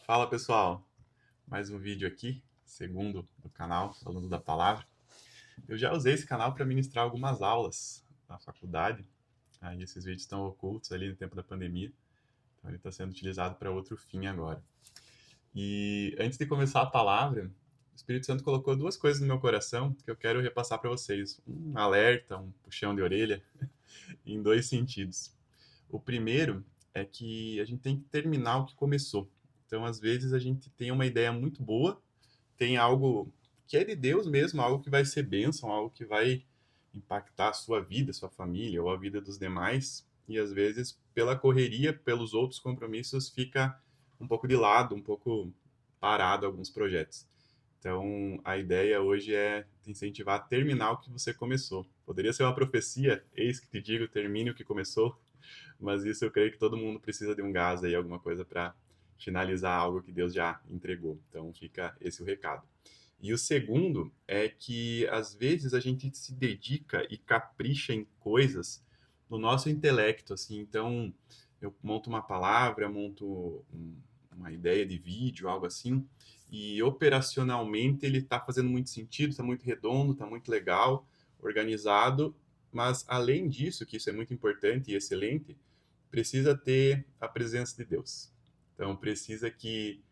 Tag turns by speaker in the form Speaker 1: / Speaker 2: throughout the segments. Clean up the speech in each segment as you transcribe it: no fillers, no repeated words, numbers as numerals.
Speaker 1: Fala pessoal, mais um vídeo aqui, segundo do canal, falando da palavra. Eu já usei esse canal para ministrar algumas aulas na faculdade, aí esses vídeos estão ocultos ali no tempo da pandemia, então ele está sendo utilizado para outro fim agora. E antes de começar a palavra, o Espírito Santo colocou duas coisas no meu coração que eu quero repassar para vocês. Um alerta, um puxão de orelha, em dois sentidos. O primeiro é que a gente tem que terminar o que começou. Então, às vezes, a gente tem uma ideia muito boa, tem algo que é de Deus mesmo, algo que vai ser bênção, algo que vai impactar a sua vida, a sua família ou a vida dos demais, e às vezes, pela correria, pelos outros compromissos, fica um pouco de lado, um pouco parado alguns projetos. Então, a ideia hoje é te incentivar a terminar o que você começou. Poderia ser uma profecia, eis que te digo, termine o que começou, mas isso eu creio que todo mundo precisa de um gás aí, alguma coisa para finalizar algo que Deus já entregou. Então fica esse o recado. E o segundo é que às vezes a gente se dedica e capricha em coisas no nosso intelecto, assim. Então eu monto uma palavra, uma ideia de vídeo, algo assim, e operacionalmente ele está fazendo muito sentido, está muito redondo, está muito legal, organizado, mas além disso, que isso é muito importante e excelente, precisa ter a presença de Deus. Então precisa que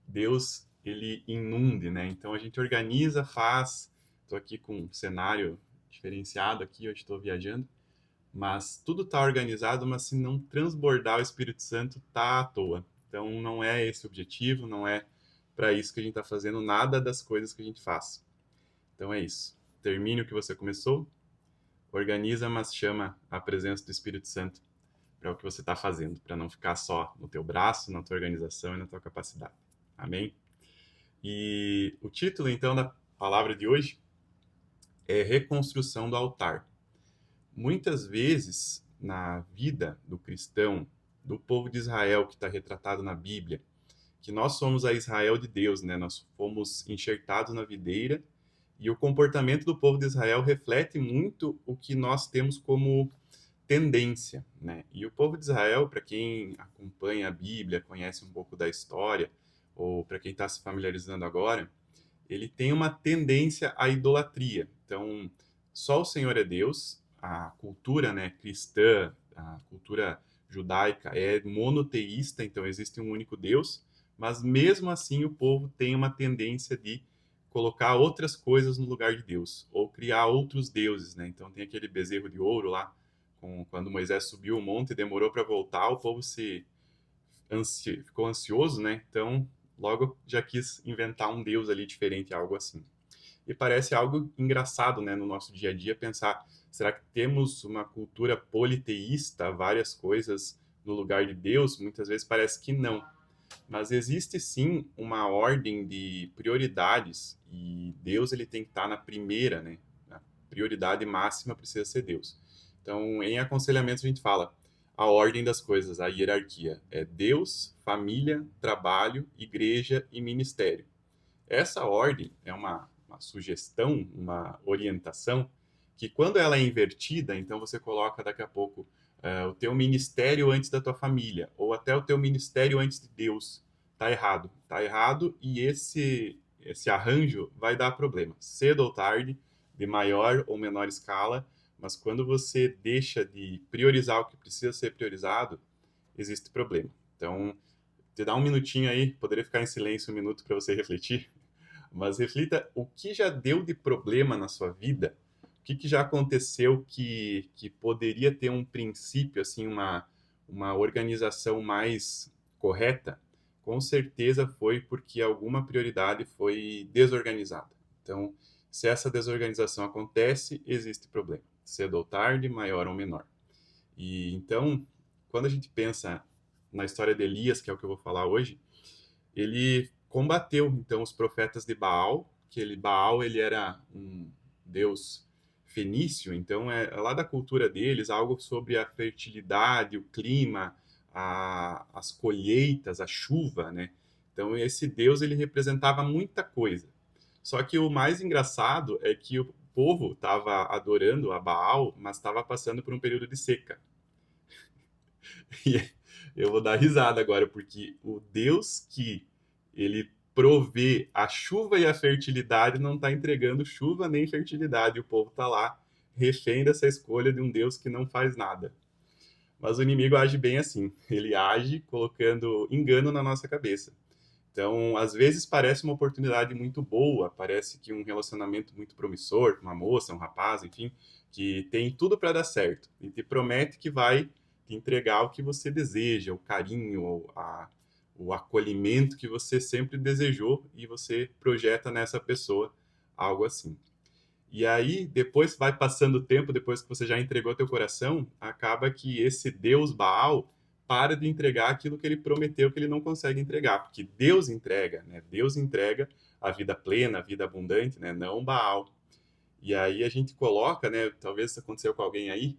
Speaker 1: Deus ele inunde, né? Então a gente organiza, faz. Estou aqui com um cenário diferenciado aqui, hoje estou viajando, mas tudo está organizado, mas se não transbordar o Espírito Santo, tá à toa. Então não é esse o objetivo, não é para isso que a gente está fazendo nada das coisas que a gente faz. Então é isso. Termine o que você começou, organiza, mas chama a presença do Espírito Santo para o que você está fazendo, para não ficar só no teu braço, na tua organização e na tua capacidade. Amém? E o título, então, da palavra de hoje é Reconstrução do Altar. Muitas vezes, na vida do cristão, do povo de Israel, que está retratado na Bíblia, que nós somos a Israel de Deus, né? Nós fomos enxertados na videira e o comportamento do povo de Israel reflete muito o que nós temos como tendência, né? E o povo de Israel, para quem acompanha a Bíblia, conhece um pouco da história, ou para quem está se familiarizando agora, ele tem uma tendência à idolatria. Então, só o Senhor é Deus, a cultura, né, cristã, a cultura judaica é monoteísta, então existe um único Deus, mas mesmo assim o povo tem uma tendência de colocar outras coisas no lugar de Deus, ou criar outros deuses, né? Então tem aquele bezerro de ouro lá, quando Moisés subiu o monte e demorou para voltar, o povo ficou ansioso, né? Então logo já quis inventar um deus ali diferente, algo assim. E parece algo engraçado, né, no nosso dia a dia pensar, será que temos uma cultura politeísta, várias coisas no lugar de Deus? Muitas vezes parece que não. Mas existe sim uma ordem de prioridades e Deus ele tem que estar na primeira, né? A prioridade máxima precisa ser Deus. Então, em aconselhamento a gente fala a ordem das coisas, a hierarquia é Deus, família, trabalho, igreja e ministério. Essa ordem é uma sugestão, uma orientação que quando ela é invertida, então você coloca daqui a pouco o teu ministério antes da tua família, ou até o teu ministério antes de Deus. Tá errado. Tá errado e esse arranjo vai dar problema. Cedo ou tarde, de maior ou menor escala, mas quando você deixa de priorizar o que precisa ser priorizado, existe problema. Então, te dá um minutinho aí, poderia ficar em silêncio um minuto para você refletir, mas reflita o que já deu de problema na sua vida, o que já aconteceu que poderia ter um princípio, assim, uma organização mais correta. Com certeza foi porque alguma prioridade foi desorganizada. Então, se essa desorganização acontece, existe problema, cedo ou tarde, maior ou menor. E então, quando a gente pensa na história de Elias, que é o que eu vou falar hoje, ele combateu então os profetas de Baal, que Baal ele era um deus fenício, então é lá da cultura deles algo sobre a fertilidade, o clima, as colheitas, a chuva, né? Então esse deus ele representava muita coisa. Só que o mais engraçado é que o povo estava adorando a Baal, mas estava passando por um período de seca. E eu vou dar risada agora, porque o Deus que ele provê a chuva e a fertilidade, não está entregando chuva nem fertilidade. E o povo está lá, refém dessa escolha de um Deus que não faz nada. Mas o inimigo age bem assim. Ele age colocando engano na nossa cabeça. Então, às vezes parece uma oportunidade muito boa, parece que um relacionamento muito promissor, uma moça, um rapaz, enfim, que tem tudo para dar certo e te promete que vai te entregar o que você deseja, o carinho, o acolhimento que você sempre desejou e você projeta nessa pessoa algo assim. E aí, depois vai passando o tempo, depois que você já entregou teu coração, acaba que esse Deus Baal para de entregar aquilo que ele prometeu que ele não consegue entregar, porque Deus entrega, né? Deus entrega a vida plena, a vida abundante, né? Não Baal. E aí a gente coloca, né? Talvez isso aconteceu com alguém aí,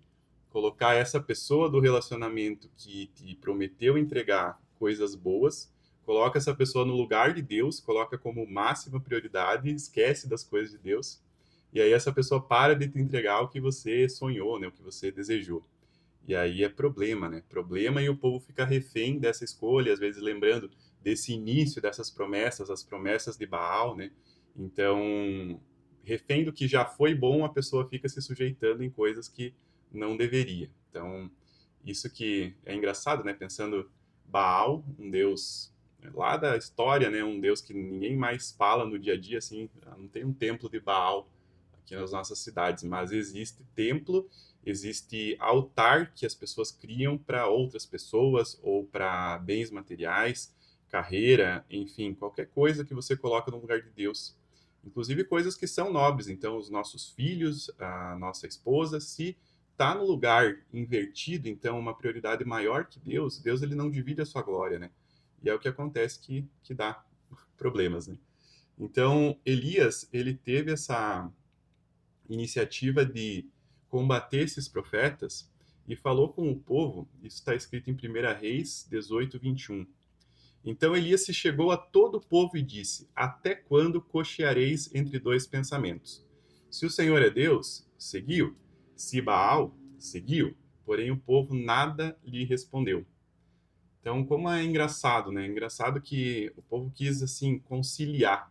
Speaker 1: colocar essa pessoa do relacionamento que te prometeu entregar coisas boas, coloca essa pessoa no lugar de Deus, coloca como máxima prioridade, esquece das coisas de Deus. E aí essa pessoa para de te entregar o que você sonhou, né? O que você desejou. E aí é problema, né? Problema e o povo fica refém dessa escolha, às vezes lembrando desse início dessas promessas, as promessas de Baal, né? Então, refém do que já foi bom, a pessoa fica se sujeitando em coisas que não deveria. Então, isso que é engraçado, né? Pensando Baal, um deus lá da história, né? Um deus que ninguém mais fala no dia a dia, assim, não tem um templo de Baal aqui nas nossas cidades, mas existe templo, existe altar que as pessoas criam para outras pessoas ou para bens materiais, carreira, enfim, qualquer coisa que você coloca no lugar de Deus. Inclusive coisas que são nobres. Então, os nossos filhos, a nossa esposa, se está no lugar invertido, então uma prioridade maior que Deus, Deus ele não divide a sua glória, né? E é o que acontece que dá problemas, né? Então, Elias, ele teve essa iniciativa de combater esses profetas e falou com o povo, isso está escrito em 1 Reis 18, 21. Então Elias se chegou a todo o povo e disse: Até quando cocheareis entre dois pensamentos? Se o Senhor é Deus, seguiu. Se Baal, seguiu. Porém o povo nada lhe respondeu. Então, como é engraçado, né? Engraçado que o povo quis, assim, conciliar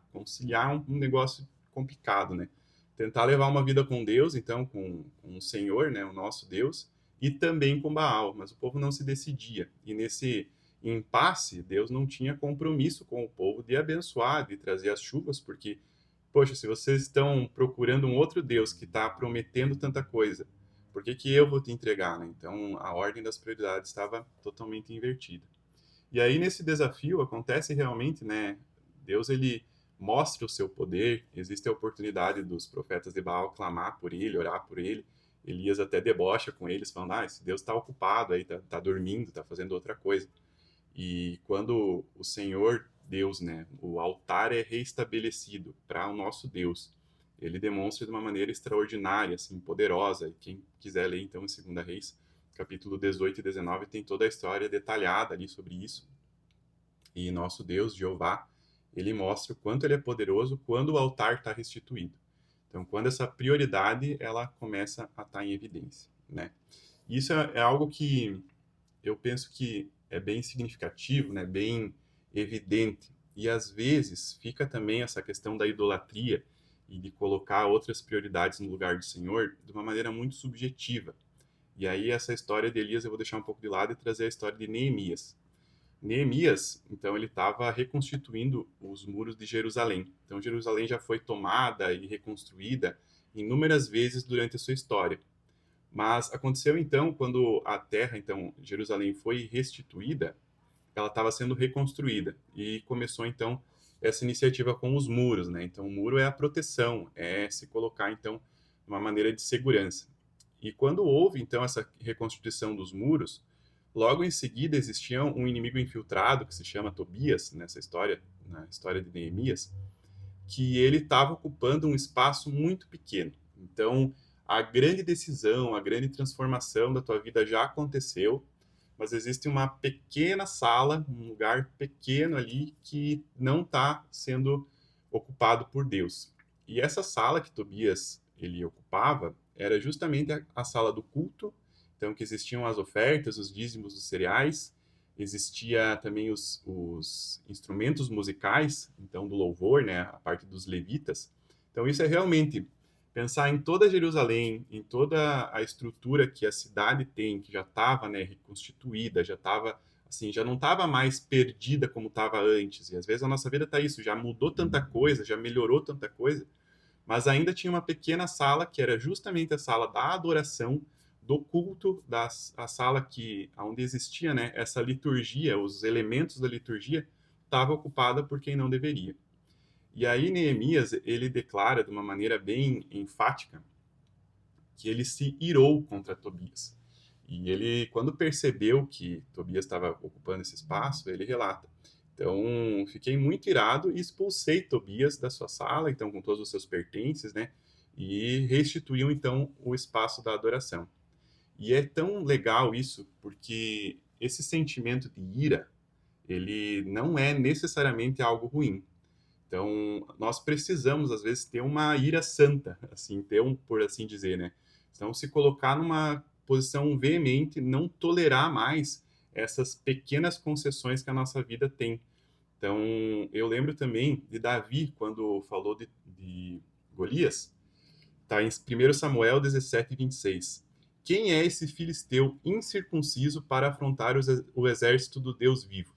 Speaker 1: um negócio complicado, né? Tentar levar uma vida com Deus, então, com o Senhor, né? O nosso Deus, e também com Baal, mas o povo não se decidia. E nesse impasse, Deus não tinha compromisso com o povo de abençoar, de trazer as chuvas, porque, poxa, se vocês estão procurando um outro Deus que está prometendo tanta coisa, por que que eu vou te entregar, né? Então, a ordem das prioridades estava totalmente invertida. E aí, nesse desafio, acontece realmente, né? Deus, ele mostra o seu poder, existe a oportunidade dos profetas de Baal clamar por ele, orar por ele. Elias até debocha com eles, falando, esse Deus está ocupado aí, tá dormindo, tá fazendo outra coisa. E quando o Senhor Deus, né, o altar é reestabelecido para o nosso Deus, ele demonstra de uma maneira extraordinária, assim, poderosa. E quem quiser ler então em 2 Reis, capítulo 18 e 19, tem toda a história detalhada ali sobre isso. E nosso Deus, Jeová, ele mostra o quanto ele é poderoso quando o altar está restituído. Então, quando essa prioridade ela começa a estar em evidência, né? Isso é algo que eu penso que é bem significativo, né? Bem evidente. E às vezes fica também essa questão da idolatria e de colocar outras prioridades no lugar do Senhor de uma maneira muito subjetiva. E aí essa história de Elias eu vou deixar um pouco de lado e trazer a história de Neemias. Neemias, então, ele estava reconstituindo os muros de Jerusalém. Então, Jerusalém já foi tomada e reconstruída inúmeras vezes durante a sua história. Mas aconteceu então, quando a terra, então, Jerusalém foi restituída, ela estava sendo reconstruída e começou então essa iniciativa com os muros, né? Então, o muro é a proteção, é se colocar então uma maneira de segurança. E quando houve então essa reconstituição dos muros, logo em seguida existia um inimigo infiltrado que se chama Tobias nessa história, na história de Neemias, que ele estava ocupando um espaço muito pequeno. Então, a grande decisão, a grande transformação da tua vida já aconteceu, mas existe uma pequena sala, um lugar pequeno ali que não está sendo ocupado por Deus. E essa sala que Tobias ele ocupava era justamente a sala do culto, então que existiam as ofertas, os dízimos dos cereais, existia também os instrumentos musicais, então do louvor, né, a parte dos levitas. Então isso é realmente pensar em toda Jerusalém, em toda a estrutura que a cidade tem, que já estava, né, reconstituída, já estava assim, já não estava mais perdida como estava antes. E às vezes a nossa vida está isso, já mudou tanta coisa, já melhorou tanta coisa, mas ainda tinha uma pequena sala que era justamente a sala da adoração, do culto, a sala que onde existia, né, essa liturgia, os elementos da liturgia, estava ocupada por quem não deveria. E aí Neemias, ele declara de uma maneira bem enfática que ele se irou contra Tobias. E ele, quando percebeu que Tobias estava ocupando esse espaço, ele relata: então, fiquei muito irado e expulsei Tobias da sua sala, então, com todos os seus pertences, né? E restituiu, então, o espaço da adoração. E é tão legal isso, porque esse sentimento de ira, ele não é necessariamente algo ruim. Então, nós precisamos, às vezes, ter uma ira santa, assim, ter um, por assim dizer, né? Então, se colocar numa posição veemente, não tolerar mais essas pequenas concessões que a nossa vida tem. Então, eu lembro também de Davi, quando falou de Golias, está em 1 Samuel 17, 26. Quem é esse filisteu incircunciso para afrontar o exército do Deus vivo?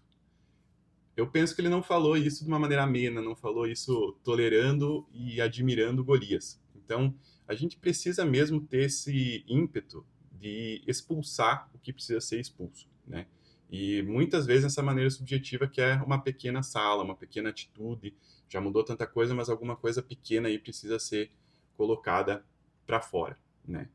Speaker 1: Eu penso que ele não falou isso de uma maneira amena, não falou isso tolerando e admirando Golias. Então, a gente precisa mesmo ter esse ímpeto de expulsar o que precisa ser expulso, né? E muitas vezes essa maneira subjetiva que é uma pequena sala, uma pequena atitude, já mudou tanta coisa, mas alguma coisa pequena aí precisa ser colocada para fora, né?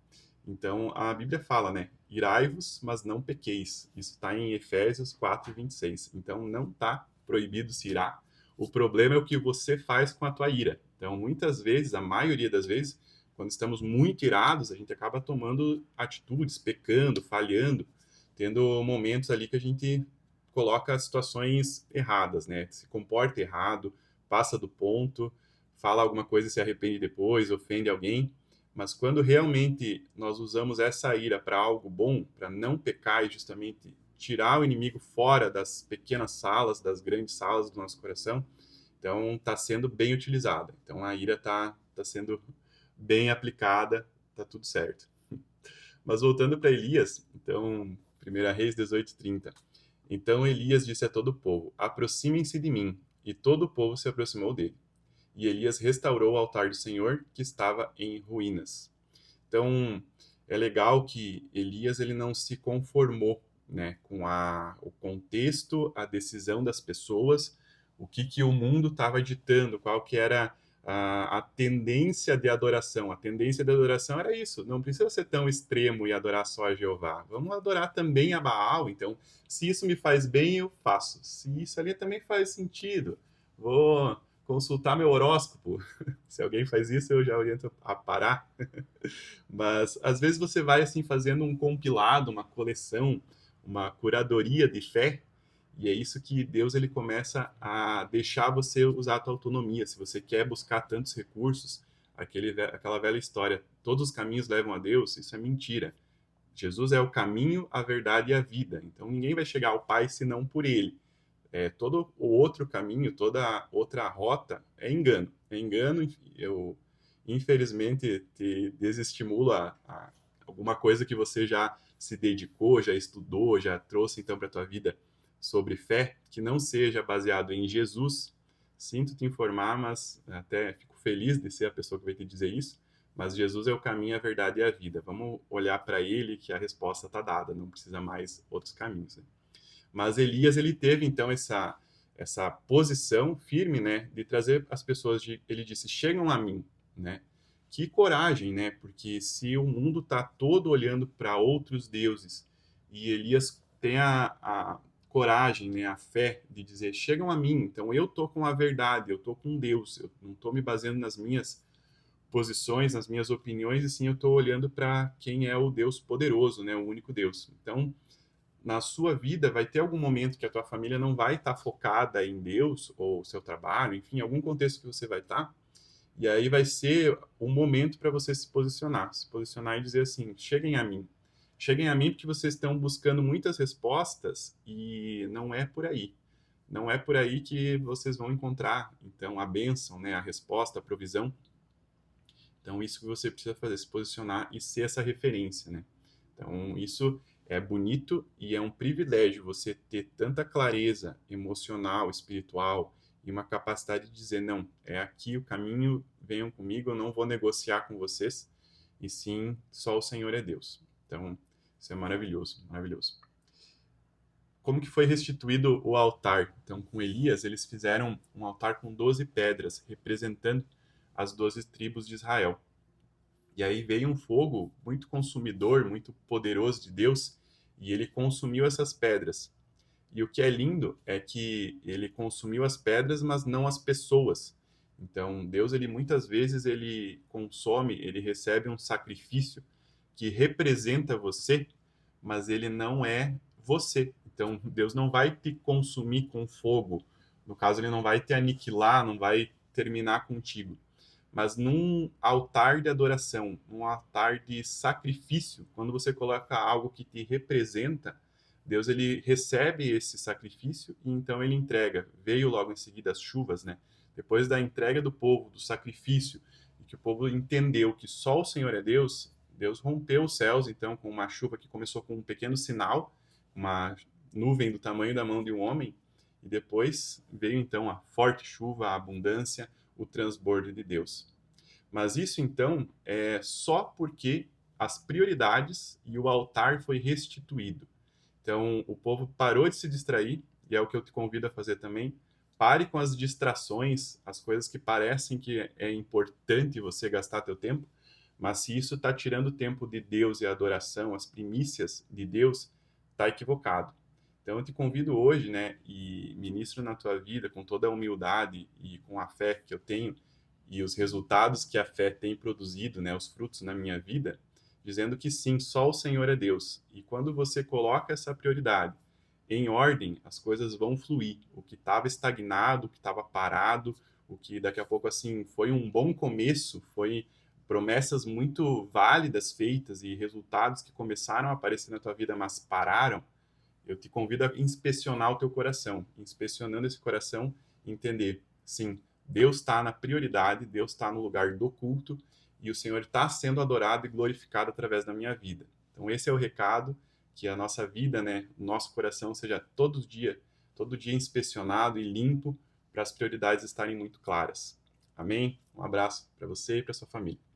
Speaker 1: Então, a Bíblia fala, né? Irai-vos, mas não pequeis. Isso está em Efésios 4, 26. Então, não está proibido se irar. O problema é o que você faz com a tua ira. Então, muitas vezes, a maioria das vezes, quando estamos muito irados, a gente acaba tomando atitudes, pecando, falhando, tendo momentos ali que a gente coloca situações erradas, né? Se comporta errado, passa do ponto, fala alguma coisa e se arrepende depois, ofende alguém. Mas quando realmente nós usamos essa ira para algo bom, para não pecar e justamente tirar o inimigo fora das pequenas salas, das grandes salas do nosso coração, então está sendo bem utilizada. Então a ira tá sendo bem aplicada, tá tudo certo. Mas voltando para Elias, então, 1 Reis 18:30. Então Elias disse a todo o povo: aproximem-se de mim. E todo o povo se aproximou dele. E Elias restaurou o altar do Senhor, que estava em ruínas. Então, é legal que Elias ele não se conformou, né, com o contexto, a decisão das pessoas, o que o mundo estava ditando, qual que era a tendência de adoração. A tendência de adoração era isso, não precisa ser tão extremo e adorar só a Jeová. Vamos adorar também a Baal. Então, se isso me faz bem, eu faço. Se isso ali também faz sentido, vou consultar meu horóscopo. Se alguém faz isso, eu já oriento a parar. Mas às vezes você vai assim fazendo um compilado, uma coleção, uma curadoria de fé, e é isso que Deus ele começa a deixar você usar a tua autonomia. Se você quer buscar tantos recursos, aquela velha história, todos os caminhos levam a Deus, isso é mentira. Jesus é o caminho, a verdade e a vida. Então ninguém vai chegar ao Pai senão por ele. Todo o outro caminho, toda outra rota é engano. É engano, eu infelizmente te desestimulo a alguma coisa que você já se dedicou, já estudou, já trouxe então para a tua vida sobre fé, que não seja baseado em Jesus. Sinto te informar, mas até fico feliz de ser a pessoa que vai te dizer isso, mas Jesus é o caminho, a verdade e a vida. Vamos olhar para ele que a resposta está dada, não precisa mais outros caminhos, né? Mas Elias ele teve então essa posição firme, né, de trazer as pessoas ele disse: "Chegam a mim", né? Que coragem, né? Porque se o mundo está todo olhando para outros deuses e Elias tem a coragem, né, a fé de dizer: "Chegam a mim". Então eu tô com a verdade, eu tô com Deus, eu não tô me baseando nas minhas posições, nas minhas opiniões, e sim eu tô olhando para quem é o Deus poderoso, né, o único Deus. Então, na sua vida vai ter algum momento que a tua família não vai estar focada em Deus ou seu trabalho, enfim, algum contexto que você vai estar, e aí vai ser um momento para você se posicionar e dizer assim: cheguem a mim. cheguem a mim porque vocês estão buscando muitas respostas e não é por aí. Não é por aí que vocês vão encontrar, então, a bênção, né, a resposta, a provisão. Então, isso que você precisa fazer, se posicionar e ser essa referência, né? Então, isso é bonito e é um privilégio você ter tanta clareza emocional, espiritual e uma capacidade de dizer, não, é aqui o caminho, venham comigo, eu não vou negociar com vocês, e sim, só o Senhor é Deus. Então, isso é maravilhoso, maravilhoso. Como que foi restituído o altar? Então, com Elias, eles fizeram um altar com 12 pedras, representando as 12 tribos de Israel. E aí veio um fogo muito consumidor, muito poderoso de Deus, e ele consumiu essas pedras. E o que é lindo é que ele consumiu as pedras, mas não as pessoas. Então, Deus, ele muitas vezes ele consome, ele recebe um sacrifício que representa você, mas ele não é você. Então, Deus não vai te consumir com fogo. No caso, ele não vai te aniquilar, não vai terminar contigo. Mas num altar de adoração, num altar de sacrifício, quando você coloca algo que te representa, Deus ele recebe esse sacrifício e então ele entrega. Veio logo em seguida as chuvas, né? Depois da entrega do povo, do sacrifício, e que o povo entendeu que só o Senhor é Deus, Deus rompeu os céus, então, com uma chuva que começou com um pequeno sinal, uma nuvem do tamanho da mão de um homem, e depois veio então a forte chuva, a abundância, o transbordo de Deus. Mas isso então é só porque as prioridades e o altar foi restituído. Então o povo parou de se distrair, e é o que eu te convido a fazer também. Pare com as distrações, as coisas que parecem que é importante você gastar teu tempo, mas se isso está tirando o tempo de Deus e a adoração, as primícias de Deus, está equivocado. Então eu te convido hoje, né, e ministro na tua vida com toda a humildade e com a fé que eu tenho e os resultados que a fé tem produzido, né, os frutos na minha vida, dizendo que sim, só o Senhor é Deus. E quando você coloca essa prioridade em ordem, as coisas vão fluir. O que estava estagnado, o que estava parado, o que daqui a pouco assim foi um bom começo, foi promessas muito válidas feitas e resultados que começaram a aparecer na tua vida, mas pararam. Eu te convido a inspecionar o teu coração, inspecionando esse coração, entender, sim, Deus está na prioridade, Deus está no lugar do culto e o Senhor está sendo adorado e glorificado através da minha vida. Então esse é o recado, que a nossa vida, né, o nosso coração seja todo dia inspecionado e limpo para as prioridades estarem muito claras. Amém? Um abraço para você e para sua família.